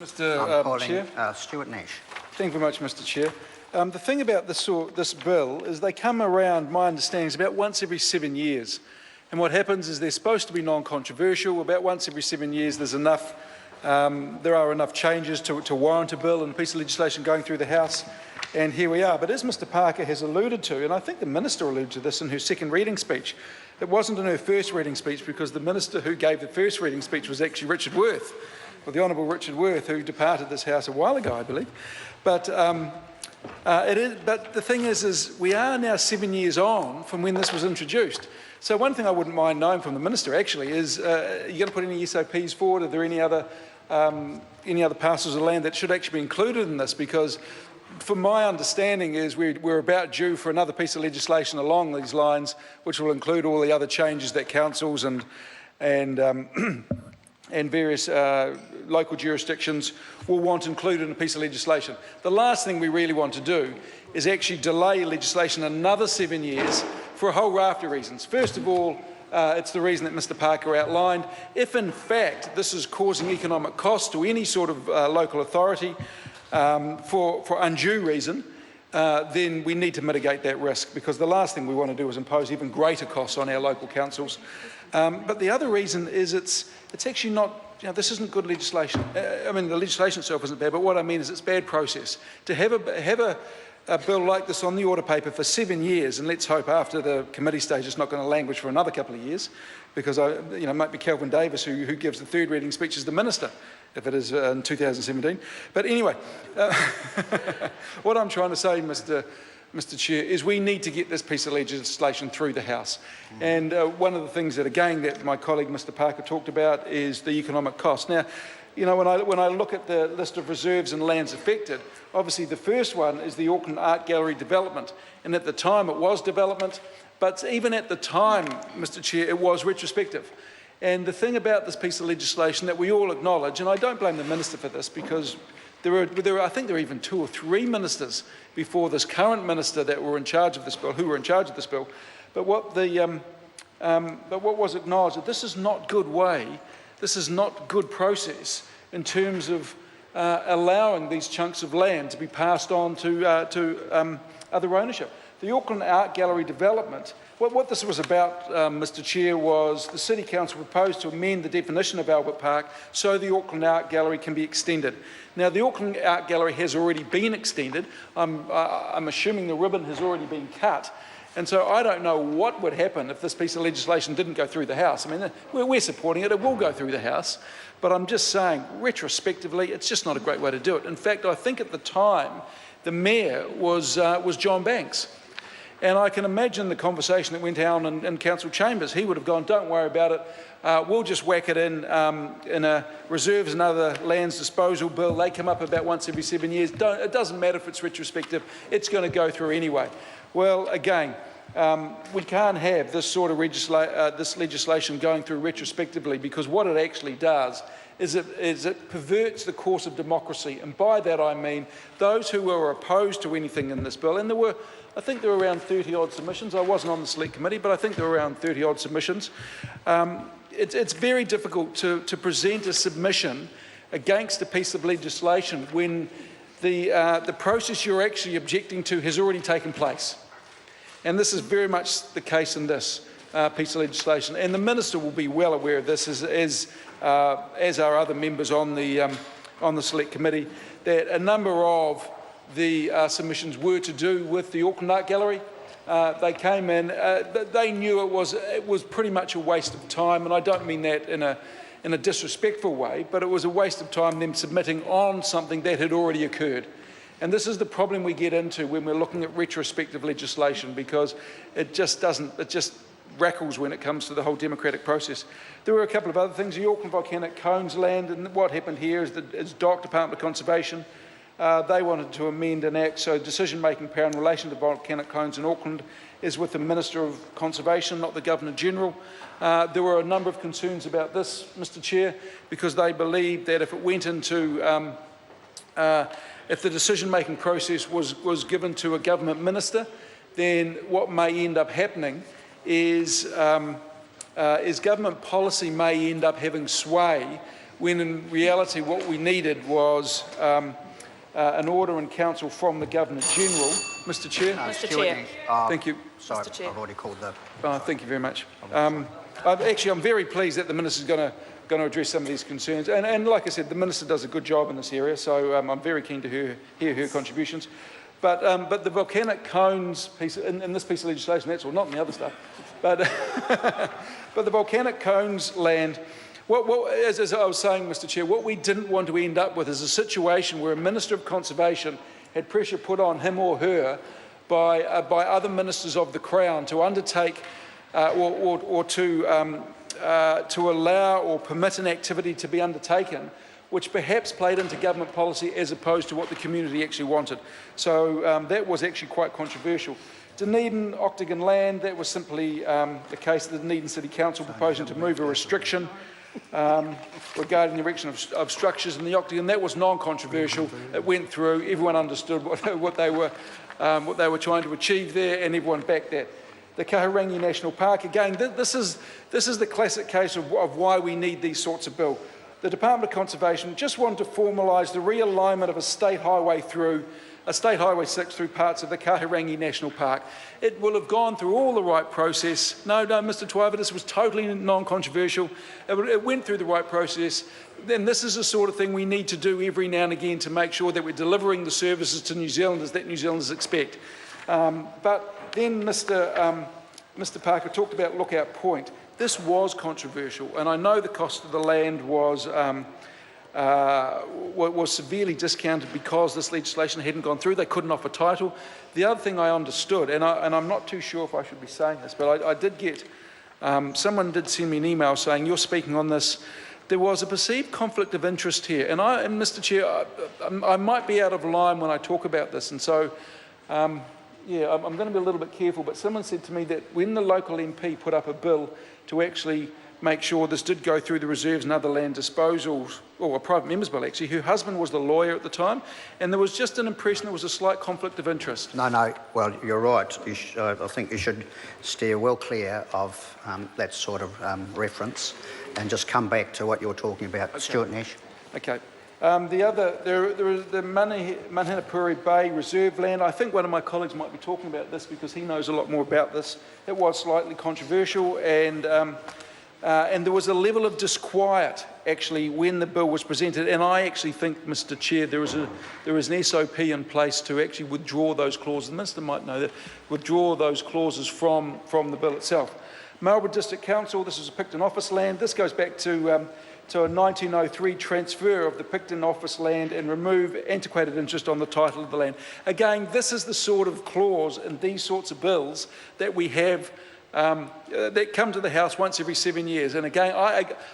Mr. Chair. Stuart Nash. Thank you very much, Mr. Chair. The thing about this bill is they come around, my understanding is about once every 7 years. And what happens is they're supposed to be non-controversial. About once every 7 years there are enough changes to warrant a bill and a piece of legislation going through the House. And here we are. But as Mr. Parker has alluded to, and I think the Minister alluded to this in her second reading speech, it wasn't in her first reading speech because the Minister who gave the first reading speech was actually Richard Worth, or the Honourable Richard Worth, who departed this House a while ago, I believe. But the thing is we are now 7 years on from when this was introduced. So one thing I wouldn't mind knowing from the Minister actually is, are you going to put any SOPs forward? Are there any other parcels of land that should actually be included in this? Because from my understanding is we're about due for another piece of legislation along these lines, which will include all the other changes that councils and various local jurisdictions will want included in a piece of legislation. The last thing we really want to do is actually delay legislation another 7 years for a whole raft of reasons. First of all, it's the reason that Mr. Parker outlined. If in fact this is causing economic cost to any sort of local authority for undue reason, then we need to mitigate that risk, because the last thing we want to do is impose even greater costs on our local councils. But the other reason is it's actually not, this isn't good legislation. I mean, the legislation itself isn't bad, but what I mean is it's bad process. To have a bill like this on the order paper for 7 years, and let's hope after the committee stage it's not going to languish for another couple of years, because it might be Kelvin Davis who gives the third reading speech as the Minister, if it is in 2017. But anyway, what I'm trying to say, Mr. Chair, is we need to get this piece of legislation through the House. And one of the things that, again, that my colleague Mr. Parker talked about is the economic cost. Now, when I look at the list of reserves and lands affected, obviously the first one is the Auckland Art Gallery development. And at the time it was development, but even at the time, Mr. Chair, it was retrospective. And the thing about this piece of legislation that we all acknowledge, and I don't blame the Minister for this, because I think there were even 2 or 3 ministers before this current minister that were in charge of this bill, who were in charge of this bill. But what was acknowledged, that this is not good way, this is not good process in terms of allowing these chunks of land to be passed on to other ownership. The Auckland Art Gallery development, what this was about, Mr. Chair, was the City Council proposed to amend the definition of Albert Park so the Auckland Art Gallery can be extended. Now, the Auckland Art Gallery has already been extended. I'm assuming the ribbon has already been cut. And so I don't know what would happen if this piece of legislation didn't go through the House. I mean, we're supporting it. It will go through the House. But I'm just saying, retrospectively, it's just not a great way to do it. In fact, I think at the time, the Mayor was John Banks. And I can imagine the conversation that went on in council chambers. He would have gone, don't worry about it, we'll just whack it in a reserves and other lands disposal bill. They come up about once every 7 years. It doesn't matter if it's retrospective, it's going to go through anyway. Well, again, we can't have this sort of this legislation going through retrospectively, because what it actually does is it perverts the course of democracy. And by that I mean those who were opposed to anything in this bill, and I think there were around 30-odd submissions. I wasn't on the select committee, but I think there were around 30-odd submissions. It's very difficult to present a submission against a piece of legislation when the process you're actually objecting to has already taken place. And this is very much the case in this piece of legislation. And the Minister will be well aware of this, as are other members on the select committee, that a number of the submissions were to do with the Auckland Art Gallery. They came in, they knew it was pretty much a waste of time, and I don't mean that in a disrespectful way, but it was a waste of time them submitting on something that had already occurred. And this is the problem we get into when we're looking at retrospective legislation, because it just rackles when it comes to the whole democratic process. There were a couple of other things. The Auckland Volcanic Cones land, and what happened here is DOC, Department of Conservation, they wanted to amend an act, so decision-making power in relation to volcanic cones in Auckland is with the Minister of Conservation, not the Governor-General. There were a number of concerns about this, Mr. Chair, because they believed that if it went into, if the decision-making process was given to a government minister, then what may end up happening is government policy may end up having sway when in reality what we needed was an order in council from the Governor-General. Mr Chair? No, Mr. Stuart, Chair. Thank you. Sorry, Mr. Chair. I've already called the... Thank you very much. I'm very pleased that the Minister's going to address some of these concerns. And like I said, the Minister does a good job in this area, so I'm very keen to hear her contributions. But the volcanic cones piece, in this piece of legislation, that's all, not in the other stuff, but, but the volcanic cones land, as I was saying, Mr Chair, what we didn't want to end up with is a situation where a Minister of Conservation had pressure put on him or her by other ministers of the Crown to undertake or to allow or permit an activity to be undertaken which perhaps played into government policy as opposed to what the community actually wanted. So that was actually quite controversial. Dunedin, Octagon Land, that was simply the case of the Dunedin City Council proposing to move a restriction regarding the erection of structures in the Octagon. That was non-controversial. It went through. Everyone understood what they were trying to achieve there, and everyone backed that. The Kahurangi National Park, again, this is the classic case of why we need these sorts of bill. The Department of Conservation just wanted to formalise the realignment of a state highway 6 through parts of the Kahurangi National Park. It will have gone through all the right process. No, Mr Twyver, this was totally non-controversial. It went through the right process. Then this is the sort of thing we need to do every now and again to make sure that we're delivering the services to New Zealanders that New Zealanders expect. But then Mr Parker talked about Lookout Point. This was controversial, and I know the cost of the land was severely discounted because this legislation hadn't gone through. They couldn't offer title. The other thing I understood, and I'm not too sure if I should be saying this, but I did get, someone did send me an email saying, you're speaking on this. There was a perceived conflict of interest here, and Mr Chair, I might be out of line when I talk about this, and so yeah, I'm going to be a little bit careful, but someone said to me that when the local MP put up a bill to actually make sure this did go through the reserves and other land disposals, or a private member's bill actually, her husband was the lawyer at the time, and there was just an impression there was a slight conflict of interest. No, well, you're right. I think you should steer well clear of that sort of reference and just come back to what you're talking about. Okay. Stuart Nash. Okay. There is the Manhinapuri Bay Reserve land. I think one of my colleagues might be talking about this because he knows a lot more about this. It was slightly controversial, and there was a level of disquiet actually when the bill was presented. And I actually think, Mr Chair, there is an SOP in place to actually withdraw those clauses. The Minister might know that, withdraw those clauses from the bill itself. Marlborough District Council, this is a Picton office land. This goes back to a 1903 transfer of the Picton office land and remove antiquated interest on the title of the land. Again, this is the sort of clause in these sorts of bills that we have that come to the House once every 7 years. And again,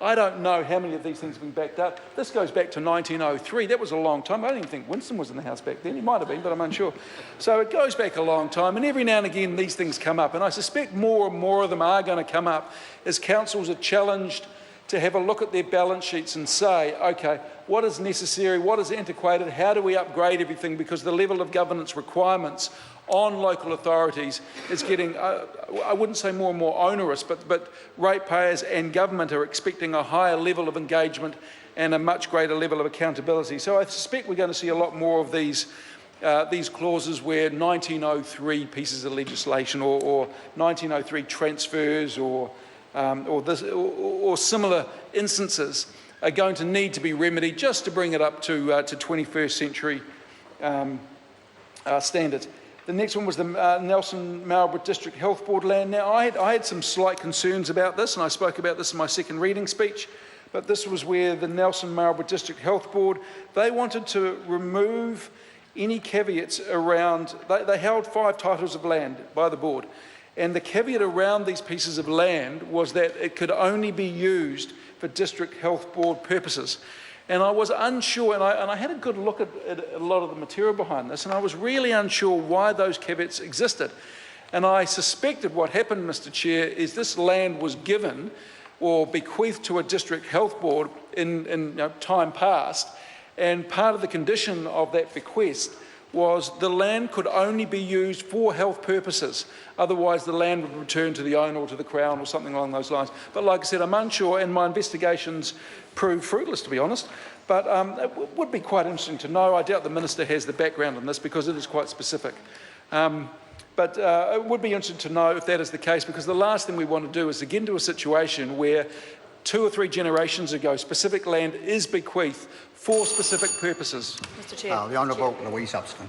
I don't know how many of these things have been backed up. This goes back to 1903. That was a long time. I don't even think Winston was in the House back then. He might have been, but I'm unsure. So it goes back a long time, and every now and again these things come up. And I suspect more and more of them are going to come up as councils are challenged to have a look at their balance sheets and say, okay, what is necessary, what is antiquated, how do we upgrade everything, because the level of governance requirements on local authorities is getting, I wouldn't say more and more onerous, but ratepayers and government are expecting a higher level of engagement and a much greater level of accountability. So I suspect we're going to see a lot more of these clauses where 1903 pieces of legislation or 1903 transfers or similar instances are going to need to be remedied just to bring it up to 21st century standards. The next one was the Nelson Marlborough District Health Board land. Now, I had some slight concerns about this, and I spoke about this in my second reading speech, but this was where the Nelson Marlborough District Health Board, they wanted to remove any caveats around, they held 5 titles of land by the board. And the caveat around these pieces of land was that it could only be used for District Health Board purposes. And I was unsure, and I had a good look at a lot of the material behind this, and I was really unsure why those caveats existed. And I suspected what happened, Mr Chair, is this land was given or bequeathed to a District Health Board in time past, and part of the condition of that bequest was the land could only be used for health purposes. Otherwise, the land would return to the owner or to the Crown or something along those lines. But like I said, I'm unsure, and my investigations proved fruitless, to be honest. But it would be quite interesting to know. I doubt the Minister has the background on this because it is quite specific. But it would be interesting to know if that is the case, because the last thing we want to do is to get into a situation where 2 or 3 generations ago, specific land is bequeathed for specific purposes. Mr Chair. The Honourable Louise Upston.